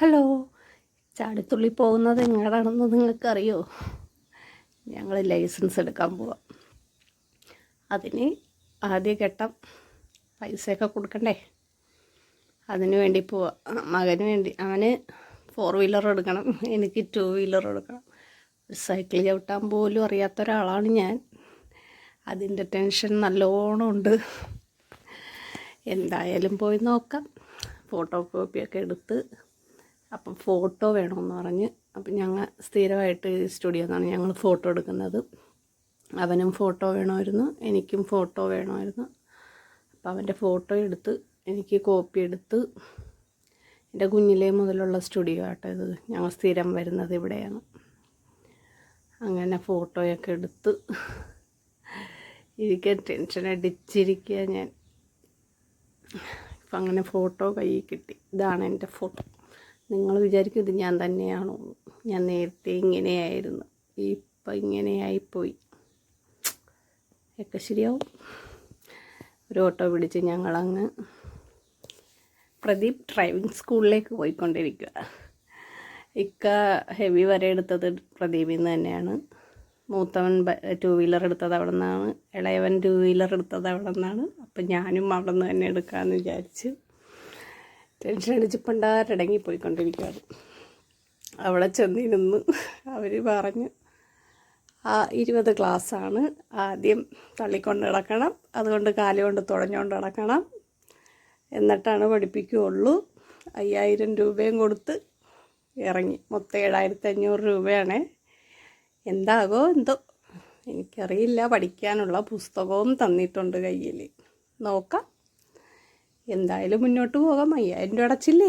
Hello, ചാടിത്തുള്ളി പോകുന്നത് എങ്ങോട്ടാണെന്ന് നിങ്ങൾക്കറിയോ? ഞങ്ങൾ ലൈസൻസ് എടുക്കാൻ പോവാം. അതിന് ആദ്യഘട്ടം പൈസയൊക്കെ കൊടുക്കണ്ടേ? അതിന് വേണ്ടി പോവാം. മകന് വേണ്ടി, അവന് 4 വീലർ എടുക്കണം, എനിക്ക് 2 വീലർ എടുക്കണം. സൈക്കിൾ ചവിട്ടാൻ പോലും അറിയാത്ത ഒരാളാണ് ഞാൻ. അതിൻ്റെ ടെൻഷൻ നല്ലോണം ഉണ്ട്. എന്തായാലും പോയി നോക്കാം. ഫോട്ടോ കോപ്പിയൊക്കെ എടുത്ത്, അപ്പം ഫോട്ടോ വേണമെന്ന് പറഞ്ഞ്, അപ്പം ഞങ്ങൾ സ്ഥിരമായിട്ട് സ്റ്റുഡിയോ നിന്നാണ് ഞങ്ങൾ ഫോട്ടോ എടുക്കുന്നത്. അവനും ഫോട്ടോ വേണമായിരുന്നു, എനിക്കും ഫോട്ടോ വേണമായിരുന്നു. അപ്പം അവൻ്റെ ഫോട്ടോ എടുത്ത് എനിക്ക് കോപ്പി എടുത്ത്, എൻ്റെ കുഞ്ഞിലേ മുതലുള്ള സ്റ്റുഡിയോ ആട്ടോ ഇത്, ഞങ്ങൾ സ്ഥിരം വരുന്നത് ഇവിടെയാണ്. അങ്ങനെ ഫോട്ടോയൊക്കെ എടുത്ത് ഇരിക്കാൻ ടെൻഷൻ അടിച്ചിരിക്കുക ഞാൻ. ഇപ്പം അങ്ങനെ ഫോട്ടോ കയ്യിൽ കിട്ടി. ഇതാണ് എൻ്റെ ഫോട്ടോ. നിങ്ങൾ വിചാരിക്കും ഇത് ഞാൻ തന്നെയാണോ? ഞാൻ നേരത്തെ ഇങ്ങനെയായിരുന്നു, ഇപ്പം ഇങ്ങനെയായിപ്പോയി. ഒക്കെ ശരിയാവും. ഒരു ഓട്ടോ പിടിച്ച് ഞങ്ങളങ്ങ് പ്രദീപ് ഡ്രൈവിംഗ് സ്കൂളിലേക്ക് പോയിക്കൊണ്ടിരിക്കുക. ഇക്ക ഹെവി വരെ എടുത്തത് പ്രദീപിൽ നിന്ന് തന്നെയാണ്. മൂത്തവൻ 2 വീലർ എടുത്തത് അവിടെ നിന്നാണ്, ഇളയവൻ 2 വീലർ എടുത്തത് അവിടെ നിന്നാണ്. അപ്പം ഞാനും അവിടെ നിന്ന് തന്നെ എടുക്കാമെന്ന് വിചാരിച്ച് ടെൻഷൻ അടിച്ച് പണ്ടാരടങ്ങി പോയിക്കൊണ്ടിരിക്കുകയാണ്. അവിടെ ചെന്നിരുന്ന് അവർ പറഞ്ഞു, 20 ക്ലാസ്സാണ്, ആദ്യം തള്ളിക്കൊണ്ട് നടക്കണം, അതുകൊണ്ട് കാലുകൊണ്ട് തുഴഞ്ഞുകൊണ്ട് നടക്കണം, എന്നിട്ടാണ് പഠിപ്പിക്കുകയുള്ളൂ. 5000 രൂപയും കൊടുത്ത് ഇറങ്ങി. മൊത്തം 7500 രൂപയാണ്. എന്താകോ എന്തോ എനിക്കറിയില്ല. പഠിക്കാനുള്ള പുസ്തകവും തന്നിട്ടുണ്ട് കയ്യിൽ. നോക്കാം, എന്തായാലും മുന്നോട്ട് പോകാം. 5000 രൂപ അടച്ചില്ലേ.